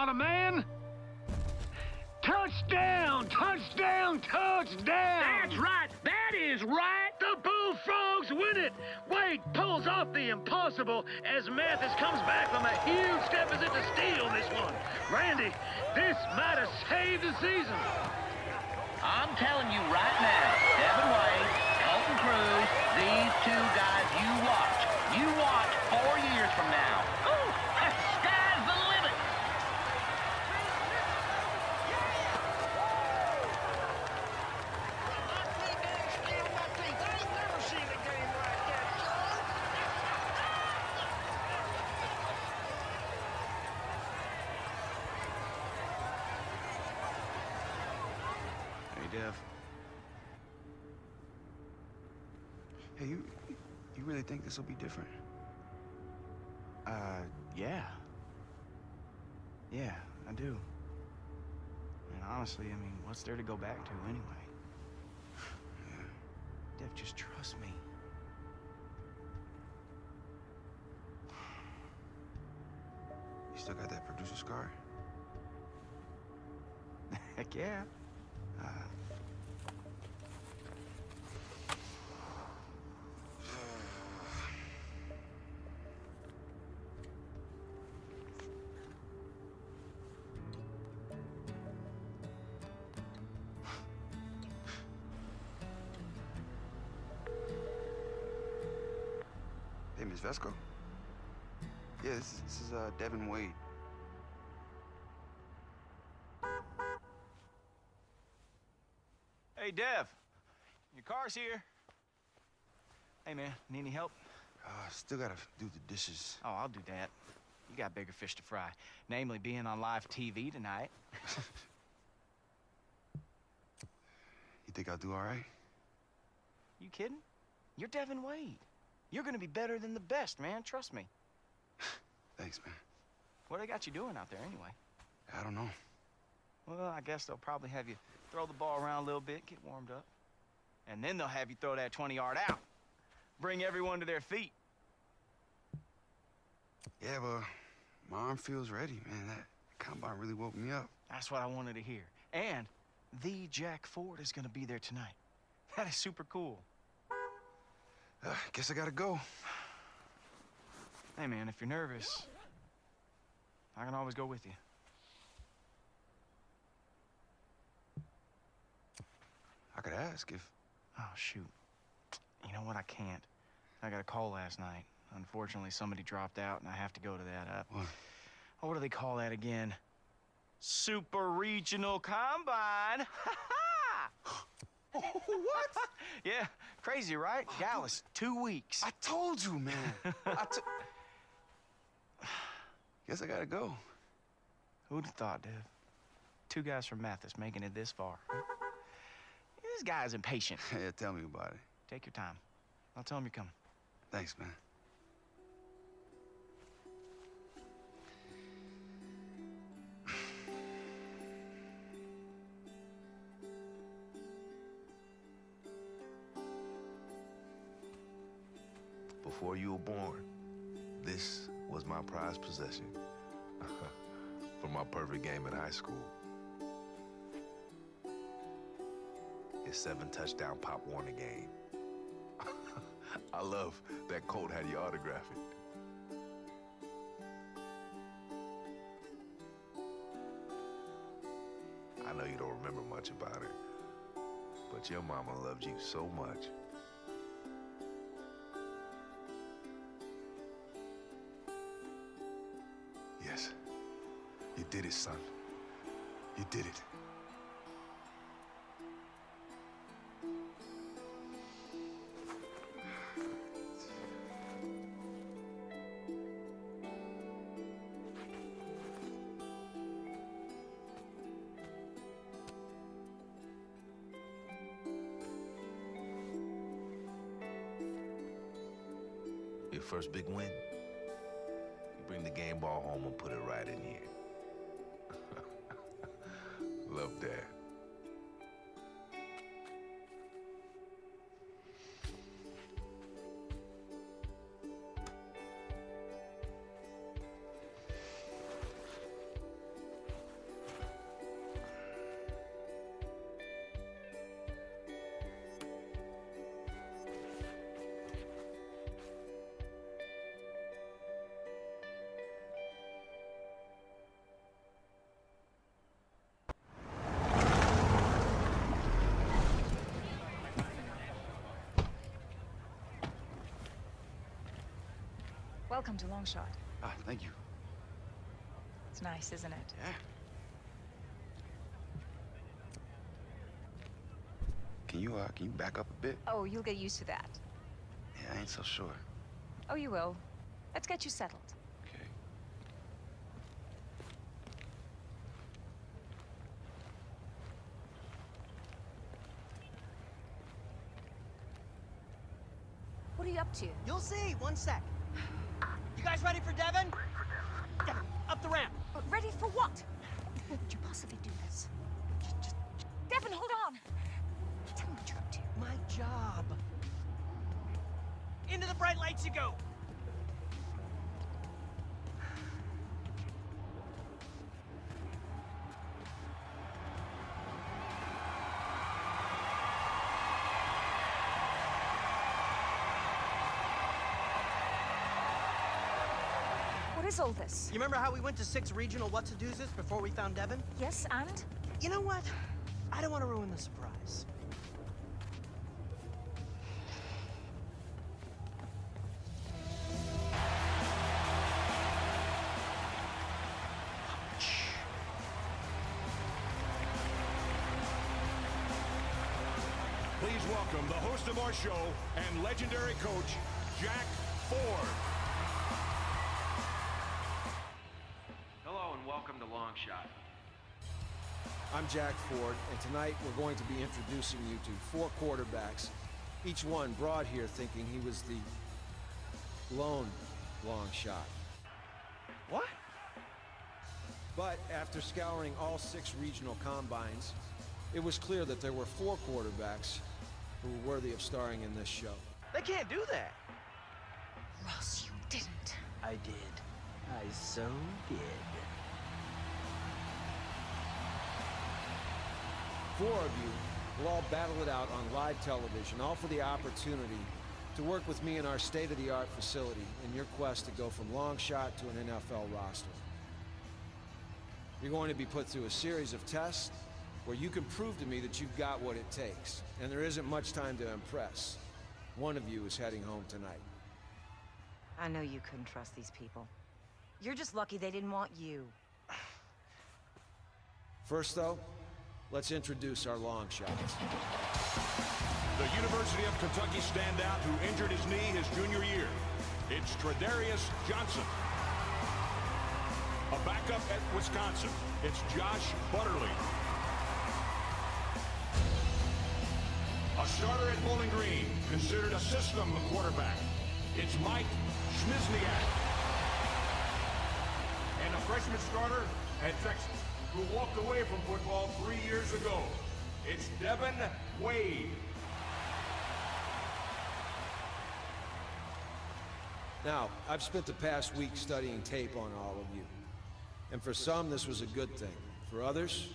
not a man. Touchdown! Touchdown! Touchdown! That's right! That is right! The Bullfrogs win it! Wade pulls off the impossible as Mathis comes back from a huge deficit to steal this one. Randy, this might have saved the season. I'm telling you right now, Devin Wade, Colton Cruz, these two guys you watch 4 years from now. Ooh, sky's the limit! Dev. Hey, you really think this will be different? Yeah. Yeah, I do. And honestly, I mean, what's there to go back to anyway? Yeah. Dev, just trust me. You still got that producer scar? Heck yeah. Hey, Miss Vesco? Yeah, this is Devin Wade. Hey, Dev. Your car's here. Hey, man, need any help? Still gotta do the dishes. Oh, I'll do that. You got bigger fish to fry. Namely, being on live TV tonight. You think I'll do all right? You kidding? You're Devin Wade. You're gonna be better than the best, man. Trust me. Thanks, man. What they got you doing out there, anyway? I don't know. Well, I guess they'll probably have you throw the ball around a little bit, get warmed up. And then they'll have you throw that 20-yard out. Bring everyone to their feet. Yeah, but my arm feels ready, man. That combine really woke me up. That's what I wanted to hear. And the Jack Ford is gonna be there tonight. That is super cool. Guess I gotta go. Hey, man, if you're nervous, I can always go with you. I could ask if... Oh, shoot. You know what? I can't. I got a call last night. Unfortunately, somebody dropped out, and I have to go to that. What? Oh, what do they call that again? Super Regional Combine. What? Yeah, crazy, right? Dallas, 2 weeks. I told you, man. Guess I gotta go. Who'd have thought, Dev? 2 guys from Mathis making it this far. This guy's impatient. Yeah, tell me about it. Take your time. I'll tell him you're coming. Thanks, man. Before you were born, this was my prized possession for my perfect game in high school. His 7-touchdown Pop Warner game. I love that Colt had you autograph it. I know you don't remember much about it, but your mama loved you so much. Yes, you did it, son. You did it. Your first big win? You bring the game ball home and put it right in here. Love that. Welcome to Longshot. Ah, thank you. It's nice, isn't it? Yeah. Can you back up a bit? Oh, you'll get used to that. Yeah, I ain't so sure. Oh, you will. Let's get you settled. Okay. What are you up to? You'll see. One sec. You guys ready for Devin? Devin, up the ramp. Ready for what? What would you possibly do this? Just... Devin, hold on! Tell me what you're up to. My job. Into the bright lights you go. What is all this? You remember how we went to 6 regional what's-a-doozes before we found Devin? Yes, and? You know what? I don't want to ruin the surprise. Please welcome the host of our show and legendary coach, Jack Ford. Hello and welcome to Longshot. I'm Jack Ford, and tonight we're going to be introducing you to 4 quarterbacks, each one brought here thinking he was the lone long shot. What? But after scouring all 6 regional combines, it was clear that there were 4 quarterbacks who were worthy of starring in this show. They can't do that. Ross, you didn't. I did. I so did. 4 of you will all battle it out on live television, all for the opportunity to work with me in our state-of-the-art facility in your quest to go from long shot to an NFL roster. You're going to be put through a series of tests where you can prove to me that you've got what it takes, and there isn't much time to impress. One of you is heading home tonight. I know you couldn't trust these people. You're just lucky they didn't want you. First, though, let's introduce our long shots. The University of Kentucky standout who injured his knee his junior year. It's Tredarius Johnson. A backup at Wisconsin. It's Josh Butterly. A starter at Bowling Green, considered a system quarterback. It's Mike Schmizniak. And a freshman starter at Texas, who walked away from football 3 years ago. It's Devin Wade. Now, I've spent the past week studying tape on all of you. And for some, this was a good thing. For others,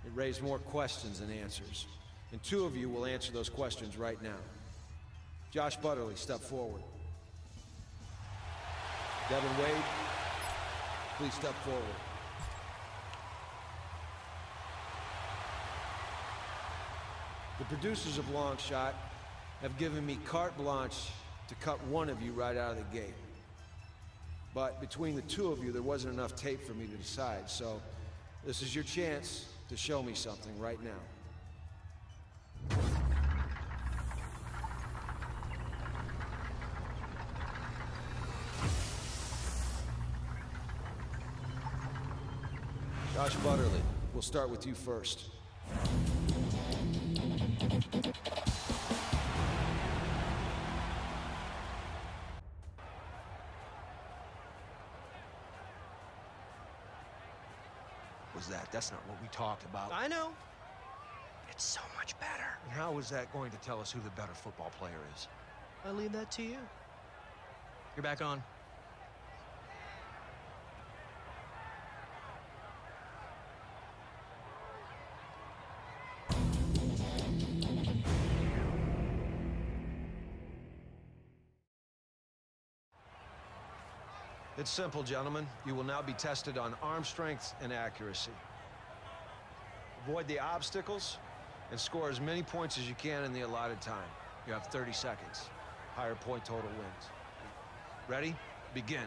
it raised more questions than answers. And 2 of you will answer those questions right now. Josh Butterly, step forward. Devin Wade, please step forward. The producers of Longshot have given me carte blanche to cut one of you right out of the gate. But between the 2 of you, there wasn't enough tape for me to decide, so this is your chance to show me something right now. Josh Butterly, we'll start with you first. Was that? That's not what we talked about. I know. It's so much better. And how is that going to tell us who the better football player is? I leave that to you. You're back on. It's simple, gentlemen. You will now be tested on arm strength and accuracy. Avoid the obstacles and score as many points as you can in the allotted time. You have 30 seconds. Higher point total wins. Ready? Begin.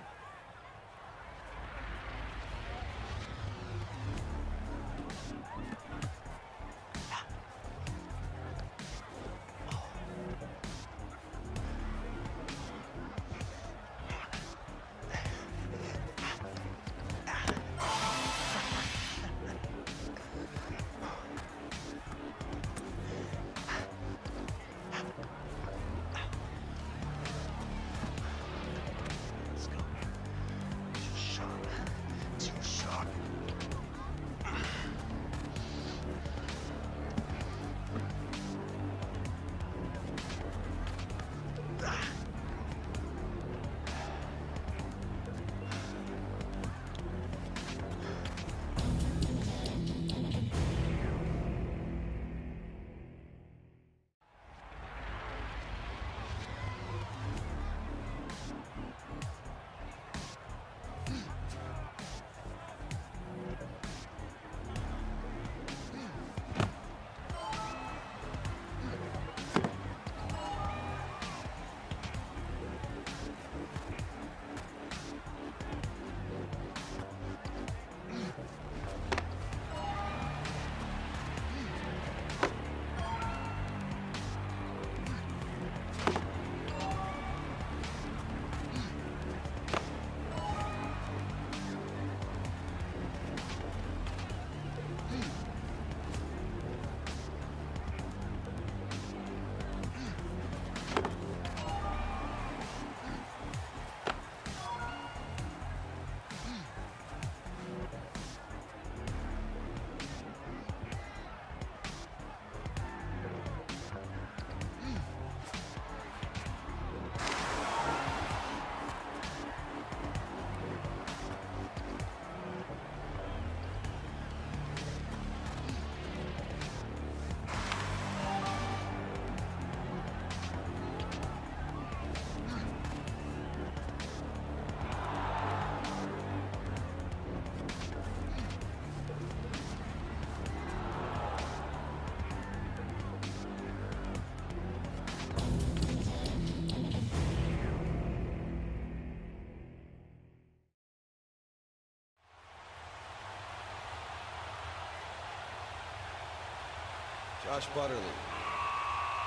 Josh Butterly,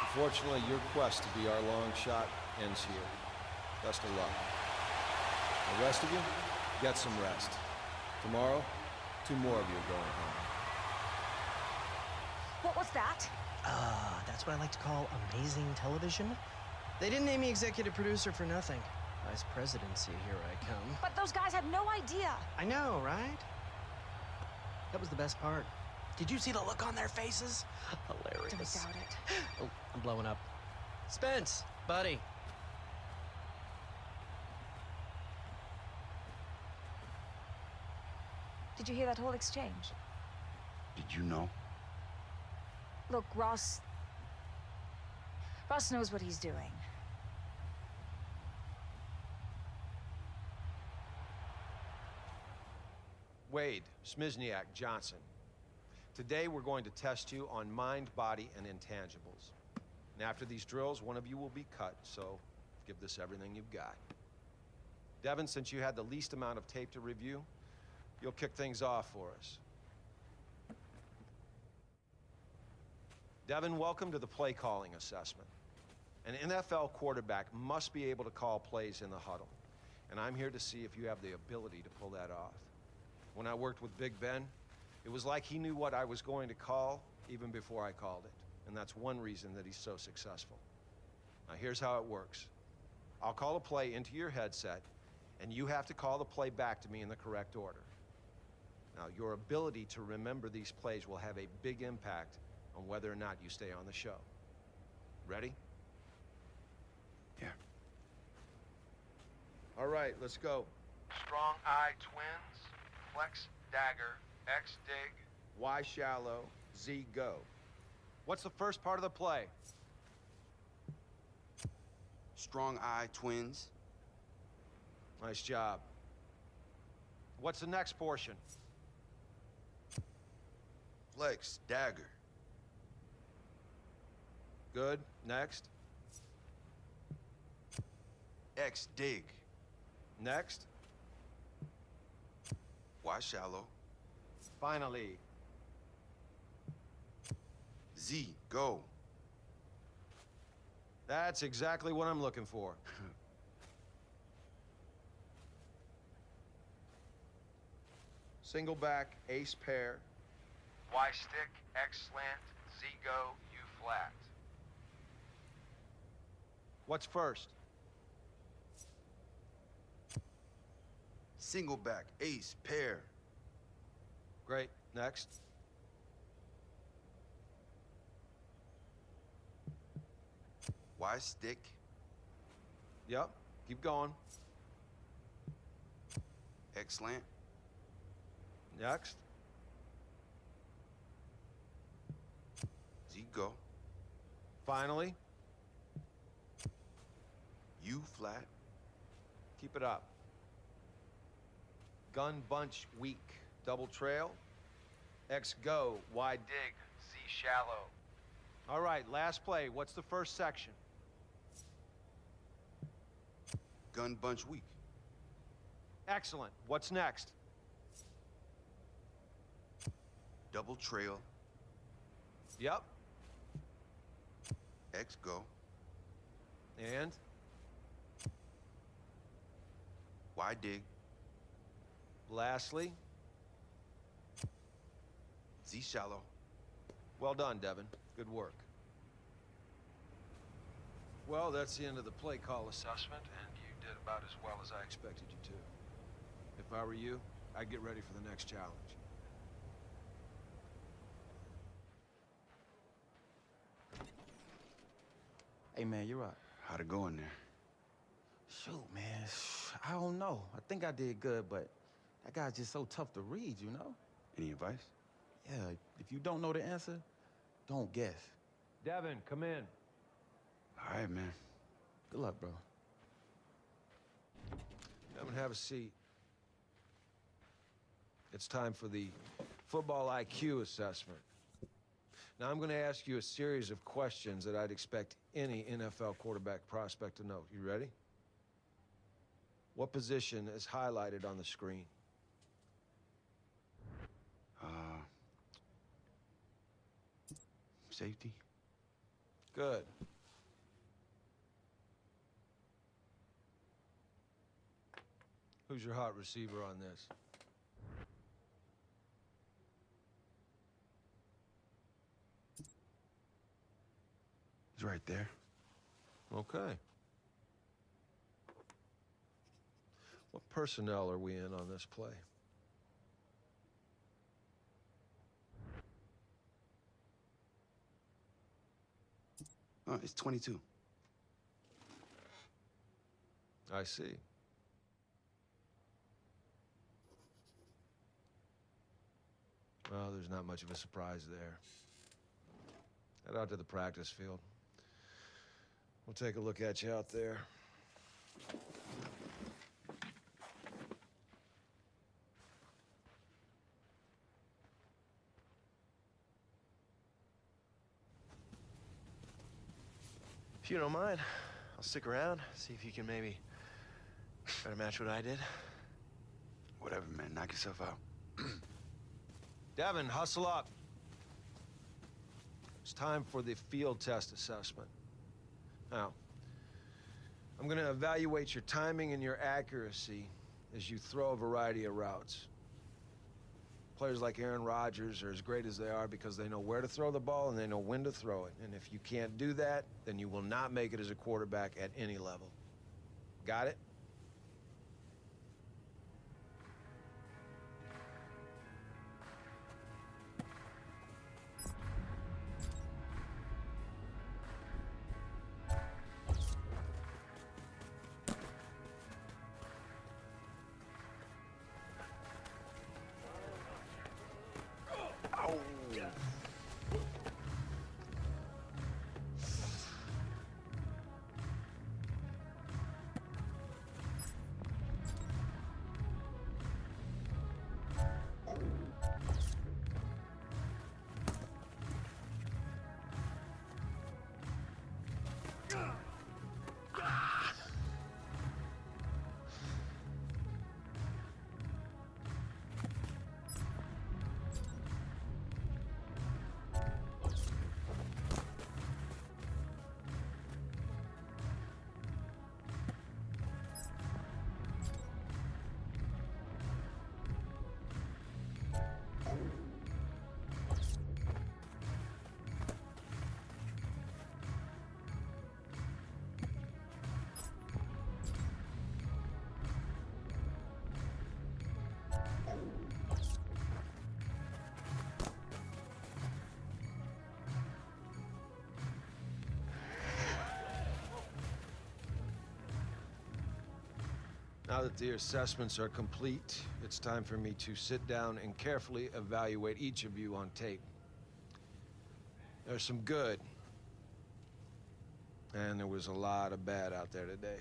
unfortunately, your quest to be our long shot ends here. Best of luck. The rest of you, get some rest. Tomorrow, 2 more of you are going home. What was that? That's what I like to call amazing television. They didn't name me executive producer for nothing. Vice presidency, here I come. But those guys had no idea. I know, right? That was the best part. Did you see the look on their faces? Hilarious. Don't doubt it. Oh, I'm blowing up. Spence, buddy. Did you hear that whole exchange? Did you know? Look, Ross knows what he's doing. Wade, Smizniak, Johnson. Today we're going to test you on mind, body, and intangibles. And after these drills, one of you will be cut, so give this everything you've got. Devin, since you had the least amount of tape to review, you'll kick things off for us. Devin, welcome to the play calling assessment. An NFL quarterback must be able to call plays in the huddle, and I'm here to see if you have the ability to pull that off. When I worked with Big Ben, it was like he knew what I was going to call even before I called it, and that's one reason that he's so successful. Now here's how it works. I'll call a play into your headset, and you have to call the play back to me in the correct order. Now, your ability to remember these plays will have a big impact on whether or not you stay on the show. Ready? Yeah. All right, let's go. Strong eye twins, flex dagger, X dig. Y shallow, Z go. What's the first part of the play? Strong eye twins. Nice job. What's the next portion? Flex dagger. Good. Next. X dig. Next. Y shallow. Finally. Z, go. That's exactly what I'm looking for. Single back, ace pair. Y stick, X slant, Z go, U flat. What's first? Single back, ace, pair. Great. Next. Y stick. Yep. Keep going. X slant. Next. Z, go. Finally. U flat. Keep it up. Gun bunch weak. Double trail. X go. Y dig. Z shallow. All right, last play. What's the first section? Gun bunch weak. Excellent. What's next? Double trail. Yep. X go. And? Y dig. Lastly? Z shallow. Well done, Devin. Good work. Well, that's the end of the play call assessment, and you did about as well as I expected you to. If I were you, I'd get ready for the next challenge. Hey, man, you're right. How'd it go in there? Shoot, man. I don't know. I think I did good, but that guy's just so tough to read, you know? Any advice? Yeah, if you don't know the answer, don't guess. Devin, come in. All right, man. Good luck, bro. Devin, have a seat. It's time for the football IQ assessment. Now, I'm going to ask you a series of questions that I'd expect any NFL quarterback prospect to know. You ready? What position is highlighted on the screen? Safety. Good. Who's your hot receiver on this? He's right there. Okay. What personnel are we in on this play? It's 22. I see. Well, there's not much of a surprise there. Head out to the practice field. We'll take a look at you out there. If you don't mind, I'll stick around, see if you can maybe try to match what I did. Whatever, man. Knock yourself out. Devin, hustle up. It's time for the field test assessment. Now, I'm going to evaluate your timing and your accuracy as you throw a variety of routes. Players like Aaron Rodgers are as great as they are because they know where to throw the ball and they know when to throw it. And if you can't do that, then you will not make it as a quarterback at any level. Got it? Now that the assessments are complete, it's time for me to sit down and carefully evaluate each of you on tape. There's some good, and there was a lot of bad out there today.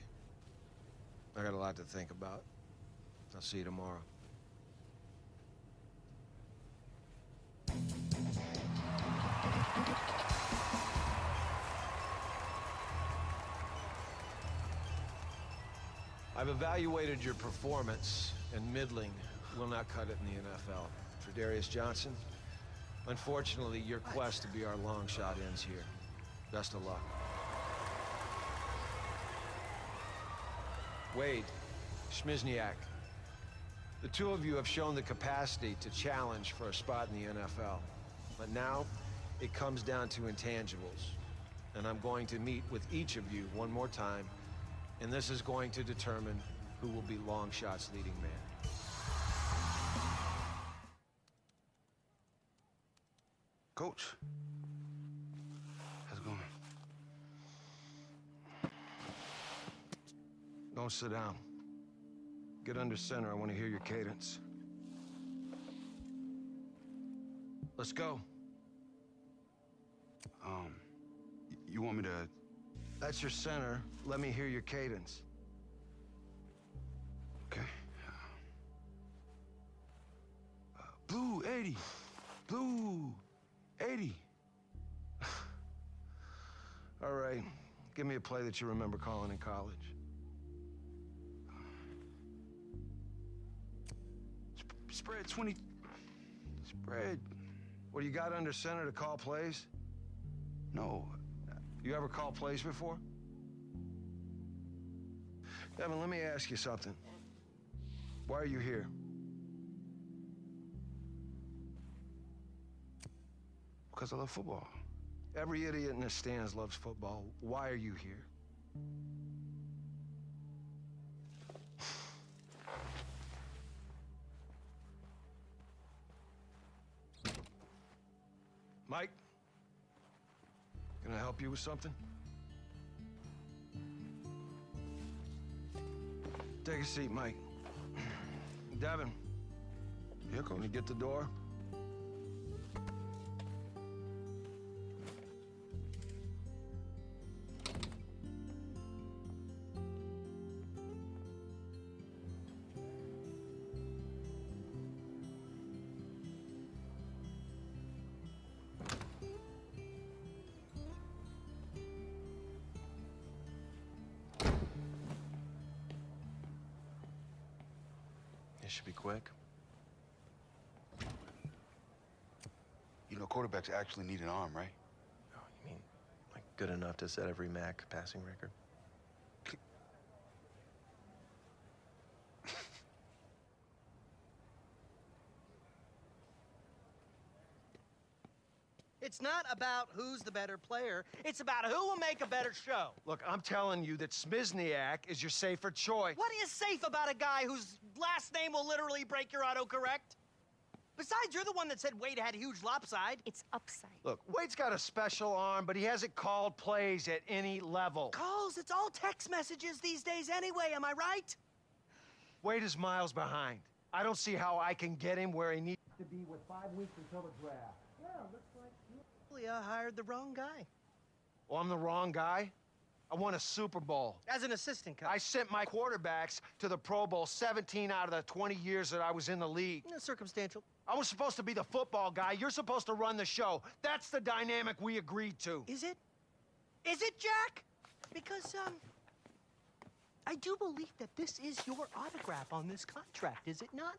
I got a lot to think about. I'll see you tomorrow. I've evaluated your performance, and middling will not cut it in the NFL. Tredarius Johnson, unfortunately, your quest to be our long shot ends here. Best of luck. Wade, Schmizniak, the two of you have shown the capacity to challenge for a spot in the NFL. But now, it comes down to intangibles. And I'm going to meet with each of you one more time, and this is going to determine who will be Longshot's leading man. Coach, how's it going? Don't sit down. Get under center. I want to hear your cadence. Let's go. You want me to... That's your center. Let me hear your cadence. Okay. Blue 80. Blue 80. All right. Give me a play that you remember calling in college. Spread 20... Spread... What, you got under center to call plays? No. You ever called plays before? Devin, let me ask you something. Why are you here? Because I love football. Every idiot in the stands loves football. Why are you here? Mike? Can I help you with something? Take a seat, Mike. Devin. Yeah, Coach. Can you get the door? It should be quick. You know, quarterbacks actually need an arm, right? Oh, you mean, like, good enough to set every MAC passing record? It's not about who's the better player. It's about who will make a better show. Look, I'm telling you that Schmizniak is your safer choice. What is safe about a guy whose last name will literally break your autocorrect? Besides, you're the one that said Wade had a huge lopside. It's upside. Look, Wade's got a special arm, but he hasn't called plays at any level. Calls, it's all text messages these days anyway, am I right? Wade is miles behind. I don't see how I can get him where he needs to be with 5 weeks until the draft. Yeah, looks like you hired the wrong guy. Well, I'm the wrong guy? I won a Super Bowl. As an assistant coach. I sent my quarterbacks to the Pro Bowl 17 out of the 20 years that I was in the league. Circumstantial. I was supposed to be the football guy. You're supposed to run the show. That's the dynamic we agreed to. Is it? Is it, Jack? Because, I do believe that this is your autograph on this contract, is it not?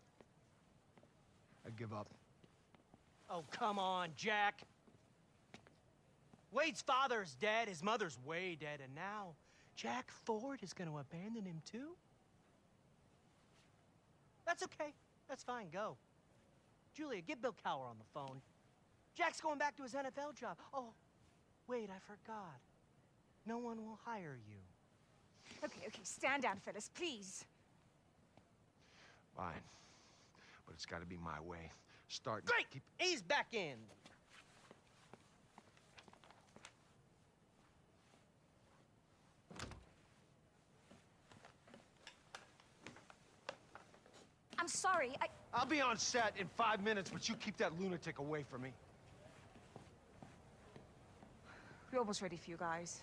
I give up. Oh, come on, Jack. Wade's father's dead, his mother's way dead, and now Jack Ford is going to abandon him too? That's okay. That's fine, go. Julia, get Bill Cowher on the phone. Jack's going back to his NFL job. Oh, wait, I forgot. No one will hire you. Okay, stand down, Phyllis, please. Fine. But it's got to be my way. Start. Great! He's back in. I'm sorry. I'll be on set in 5 minutes, but you keep that lunatic away from me. We're almost ready for you guys.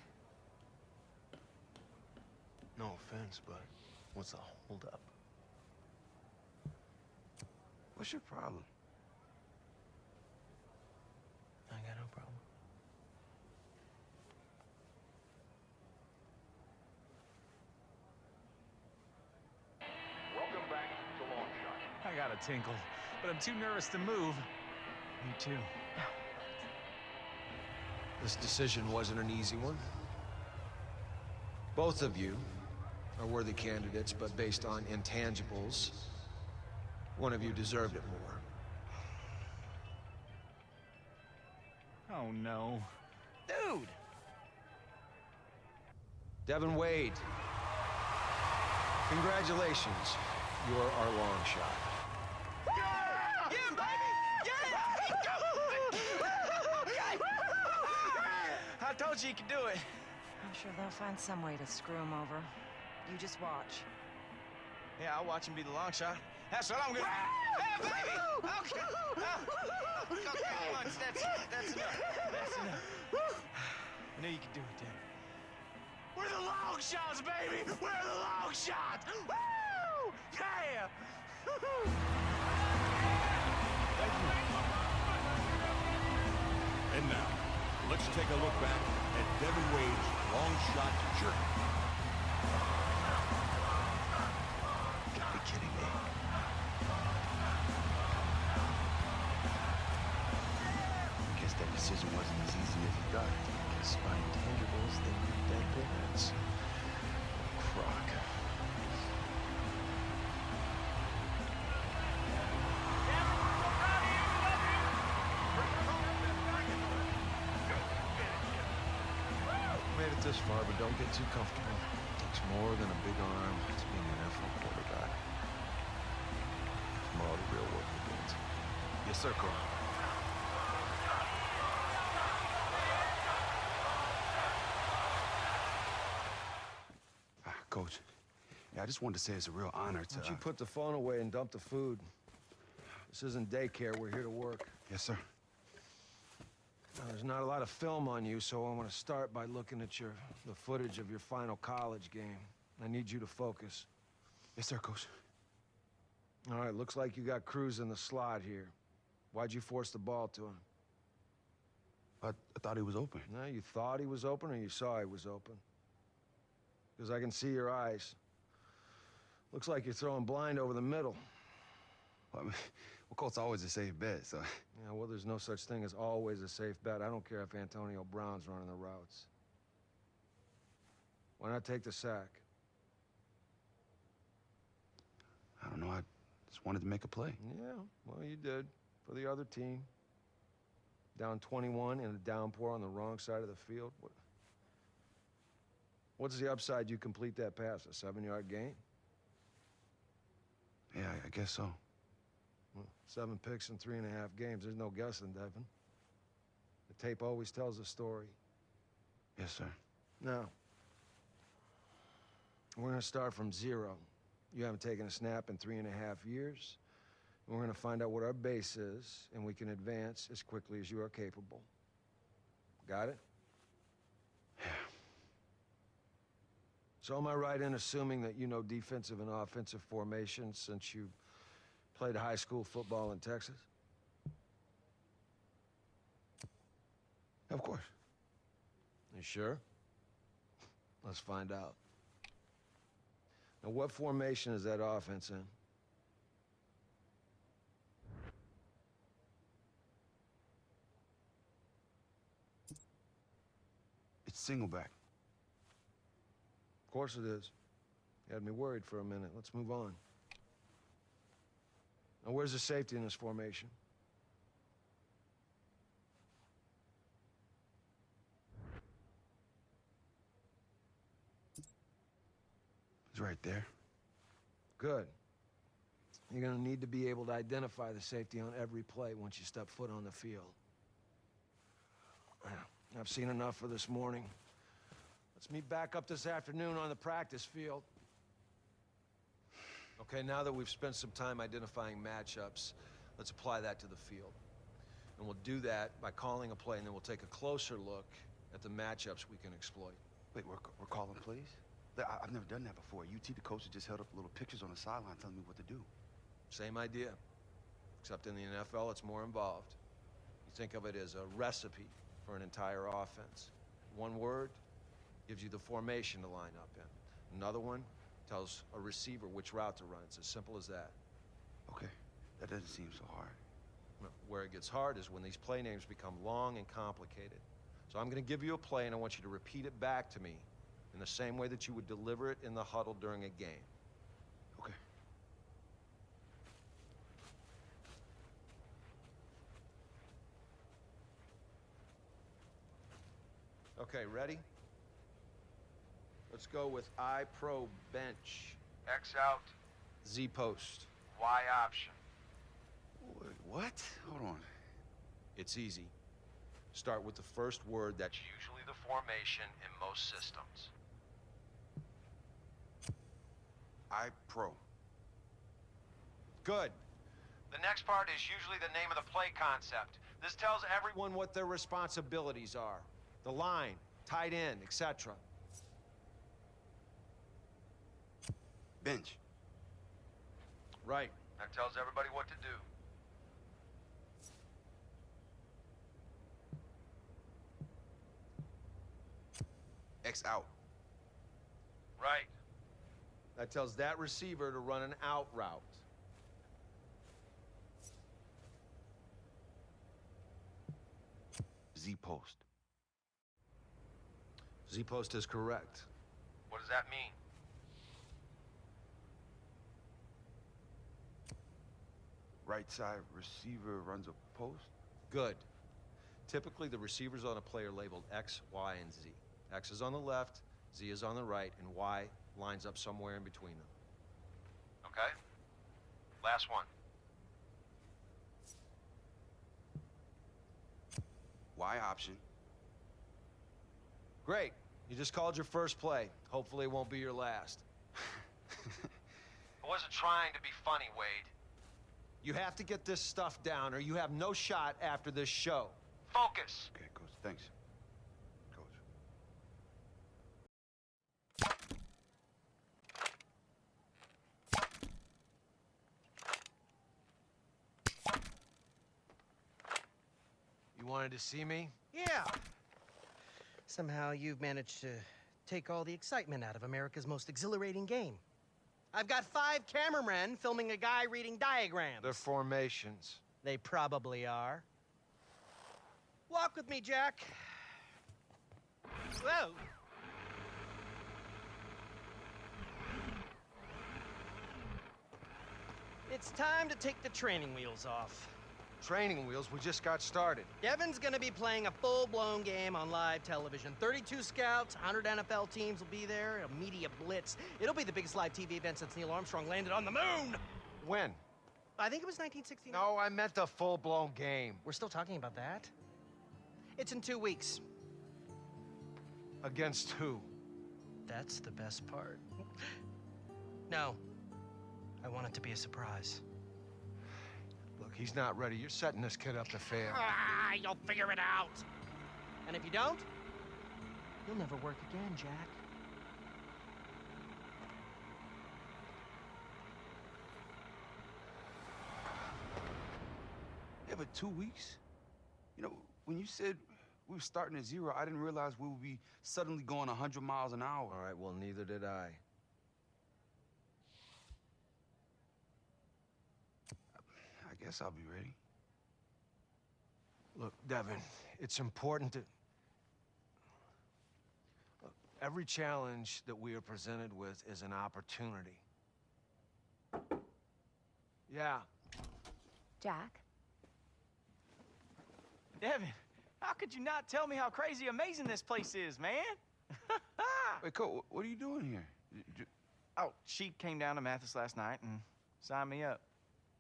No offense, but what's the holdup? What's your problem? I got no problem. Welcome back to Longshot. I got a tinkle, but I'm too nervous to move. Me too. This decision wasn't an easy one. Both of you are worthy candidates, but based on intangibles, one of you deserved it more. Oh, no. Dude! Devin Wade, congratulations. You're our long shot. Yeah, baby! Yeah! Okay! I told you could do it. I'm sure they'll find some way to screw him over. You just watch. Yeah, I'll watch him be the long shot. That's what I'm gonna... Hey, baby! Okay! Okay, once. That's enough. That's enough. I knew you could do it, Dan. We're the long shots, baby! We're the long shots! Woo! Yeah! And now, let's take a look back at Devin Wade's long shot journey. You gotta be kidding me. I guess that decision wasn't as easy as you thought. Because by intangibles, they need dead parents. Crock. Made it this far, but don't get too comfortable. It takes more than a big arm to be an NFL quarterback. Tomorrow the real work begins. Yes, sir, Cole. Coach, yeah, I just wanted to say it's a real honor to... Why don't you put the phone away and dump the food? This isn't daycare. We're here to work. Yes, sir. Now, there's not a lot of film on you, so I want to start by looking at the footage of your final college game. I need you to focus. Yes, sir, Coach. All right, looks like you got Cruz in the slot here. Why'd you force the ball to him? I thought he was open. No, you thought he was open or you saw he was open? Because I can see your eyes. Looks like you're throwing blind over the middle. Well, Colt's always a safe bet, so... Yeah, well, there's no such thing as always a safe bet. I don't care if Antonio Brown's running the routes. Why not take the sack? I don't know, I just wanted to make a play. Yeah, well, you did. For the other team. Down 21 in a downpour on the wrong side of the field. What's the upside you complete that pass? A 7-yard gain? Yeah, I guess so. Well, 7 picks in 3.5 games. There's no guessing, Devin. The tape always tells a story. Yes, sir. Now, we're gonna start from 0. You haven't taken a snap in 3.5 years. And we're gonna find out what our base is, and we can advance as quickly as you are capable. Got it? Yeah. So am I right in assuming that you know defensive and offensive formations since you played high school football in Texas? Of course. You sure? Let's find out. Now, what formation is that offense in? It's single back. Of course it is. You had me worried for a minute. Let's move on. Now, where's the safety in this formation? He's right there. Good. You're gonna need to be able to identify the safety on every play once you step foot on the field. I've seen enough for this morning. Let's meet back up this afternoon on the practice field. Okay, now that we've spent some time identifying matchups, let's apply that to the field. And we'll do that by calling a play, and then we'll take a closer look at the matchups we can exploit. Wait, we're calling plays? I've never done that before. UT, the coach just held up little pictures on the sideline telling me what to do. Same idea, except in the NFL, it's more involved. You think of it as a recipe for an entire offense. One word gives you the formation to line up in. Another one tells a receiver which route to run. It's as simple as that. Okay, that doesn't seem so hard. Where it gets hard is when these play names become long and complicated. So I'm going to give you a play, and I want you to repeat it back to me in the same way that you would deliver it in the huddle during a game. Okay. Okay, ready? Let's go with I pro bench. X out, Z post. Y option. Wait, what? Hold on. It's easy. Start with the first word that's Usually the formation in most systems. I pro. good. The next part is usually the name of the play concept. This tells everyone What their responsibilities are. The line, tight end, etc. Bench. Right. That tells everybody what to do. X out. Right. That tells that receiver to run an out route. Z post. Z post is correct. What does that mean? Right side receiver runs a post. Good. Typically, the receivers on a play are labeled X, Y, and Z. X is on the left, Z is on the right, and Y lines up somewhere in between them. Okay. Last one. Y option. Great. You just called your first play. Hopefully it won't be your last. I wasn't trying to be funny, Wade. You have to get this stuff down or you have no shot after this show. Focus. Okay, coach. Thanks. Coach. You wanted to see me? Yeah. Somehow you've managed to take all the excitement out of America's most exhilarating game. I've got 5 cameramen filming a guy reading diagrams. They're formations. They probably are. Walk with me, Jack. Whoa. It's time to take the training wheels off. Training wheels, we just got started. Devin's gonna be playing a full-blown game on live television. 32 scouts, 100 NFL teams will be there, a media blitz. It'll be the biggest live TV event since Neil Armstrong landed on the moon! When? I think it was 1969. No, I meant the full-blown game. We're still talking about that? It's in 2 weeks. Against who? That's the best part. No. I want it to be a surprise. Look, he's not ready. You're setting this kid up to fail. Ah, you'll figure it out. And if you don't, you'll never work again, Jack. Yeah, but 2 weeks? You know, when you said we were starting at 0, I didn't realize we would be suddenly going 100 miles an hour. All right, well, neither did I. I guess I'll be ready. Look, Devin, it's important to... Look, every challenge that we are presented with is an opportunity. Yeah. Jack? Devin, how could you not tell me how crazy amazing this place is, man? Wait, Cole, what are you doing here? Oh, she came down to Mathis last night and signed me up.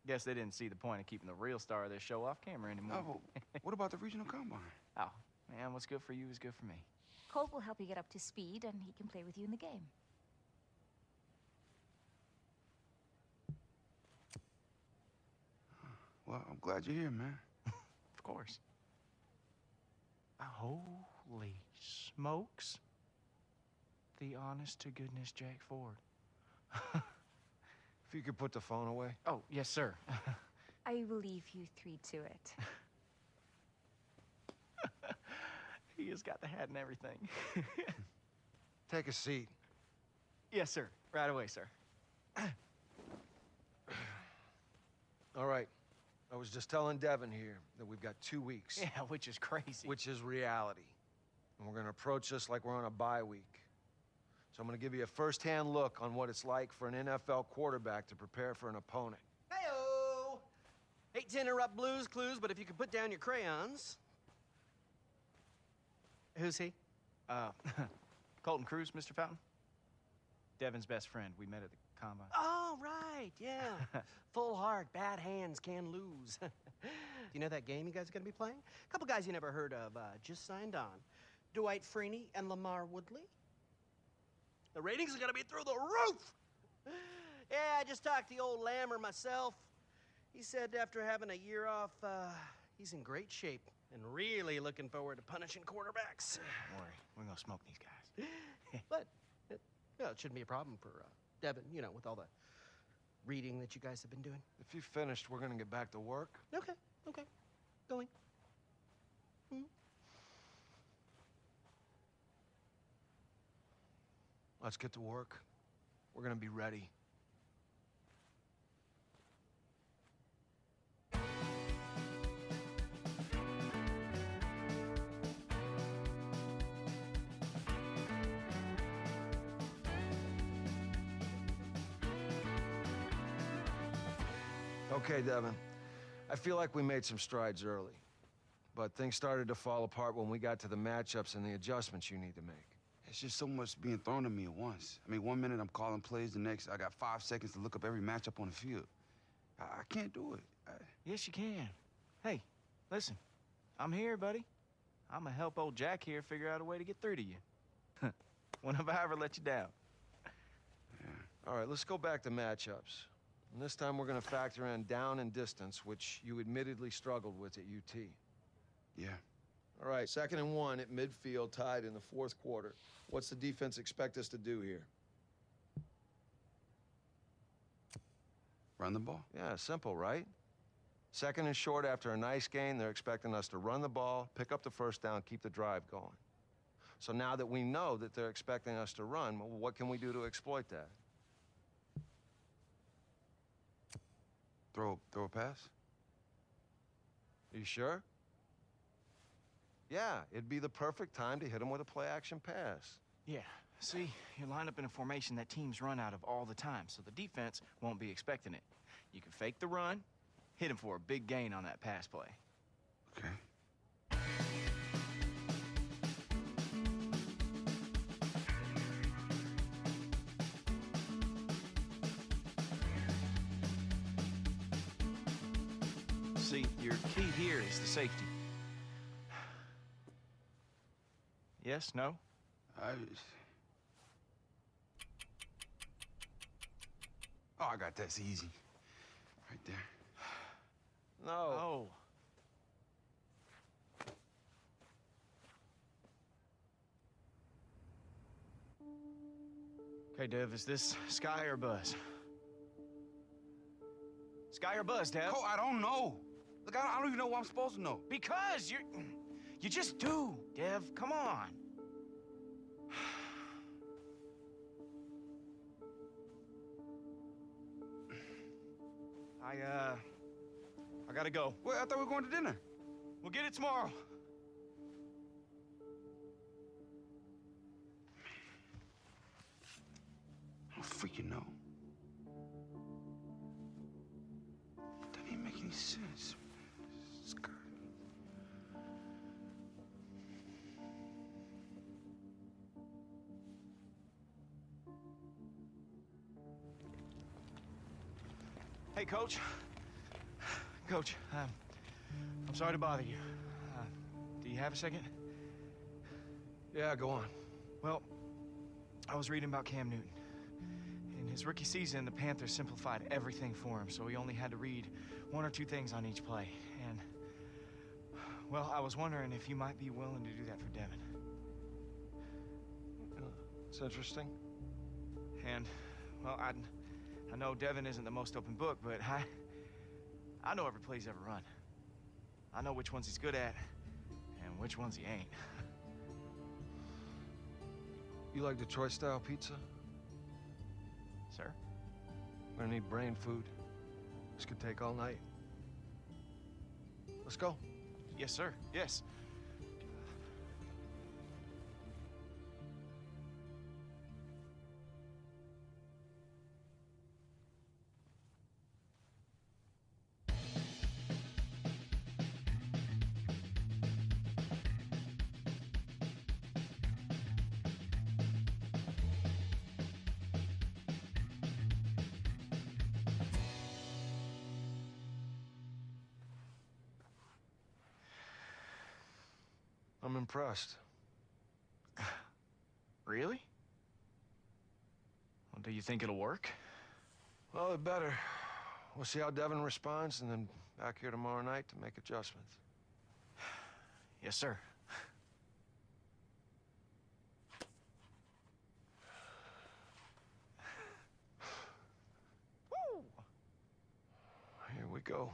Guess they didn't see the point of keeping the real star of this show off camera anymore. Oh, what about the regional combine? Oh, man, what's good for you is good for me. Colt will help you get up to speed, and he can play with you in the game. Well, I'm glad you're here, man. Of course. Holy smokes. The honest-to-goodness Jack Ford. If you could put the phone away. Oh, yes, sir. I will leave you three to it. He has got the hat and everything. Take a seat. Yes, sir. Right away, sir. All right. I was just telling Devin here that we've got 2 weeks. Yeah, which is crazy. Which is reality. And we're going to approach this like we're on a bye week. So I'm going to give you a first-hand look on what it's like for an NFL quarterback to prepare for an opponent. Hey-o! Hate to interrupt Blue's Clues, but if you could put down your crayons. Who's he? Colton Cruz, Mr. Fountain. Devin's best friend. We met at the combine. Oh, right, yeah. Full heart, bad hands can lose. Do you know that game you guys are going to be playing? A couple guys you never heard of just signed on. Dwight Freeney and Lamar Woodley. The ratings are going to be through the roof! Yeah, I just talked to the old Lammer myself. He said after having a year off, he's in great shape and really looking forward to punishing quarterbacks. Don't worry, we're going to smoke these guys. But it shouldn't be a problem for Devin, you know, with all the reading that you guys have been doing. If you've finished, we're going to get back to work. Okay. Going. Let's get to work. We're going to be ready. Okay, Devin. I feel like we made some strides early. But things started to fall apart when we got to the matchups and the adjustments you need to make. It's just so much being thrown at me at once. I mean, 1 minute I'm calling plays, the next I got 5 seconds to look up every matchup on the field. I can't do it. Yes, you can. Hey, listen, I'm here, buddy. I'm gonna help old Jack here figure out a way to get through to you. When have I ever let you down? Yeah. All right, let's go back to matchups. And this time we're gonna factor in down and distance, which you admittedly struggled with at UT. Yeah. All right, 2nd and 1 at midfield, tied in the 4th quarter. What's the defense expect us to do here? Run the ball. Yeah, simple, right? 2nd and short after a nice gain, they're expecting us to run the ball, pick up the first down, keep the drive going. So now that we know that they're expecting us to run, well, what can we do to exploit that? Throw a pass? You sure? Yeah, it'd be the perfect time to hit them with a play-action pass. Yeah, see, you're lined up in a formation that teams run out of all the time, so the defense won't be expecting it. You can fake the run, hit him for a big gain on that pass play. Okay. See, your key here is the safety. Yes, no? Oh, I got that's easy. Right there. No. Oh. Okay, Dev, is this Sky or Buzz? Sky or Buzz, Dev? Oh, I don't know. Look, I don't even know what I'm supposed to know. Because you just do, Dev. Come on. I gotta go. Well, I thought we were going to dinner. We'll get it tomorrow. I don't freaking know. Doesn't even make any sense. Sky. Hey, Coach. Coach, I'm sorry to bother you. Do you have a second? Yeah, go on. Well, I was reading about Cam Newton and his rookie season, the Panthers simplified everything for him, so he only had to read 1 or 2 things on each play. And, well, I was wondering if you might be willing to do that for Devin. It's interesting. And, well, I know Devin isn't the most open book, but I know every play he's ever run. I know which ones he's good at and which ones he ain't. You like Detroit-style pizza? Sir? We're gonna need brain food. This could take all night. Let's go. Yes, sir. Yes. I'm impressed. Really? Well, do you think it'll work? Well, it better. We'll see how Devin responds, and then back here tomorrow night to make adjustments. Yes, sir. Here we go.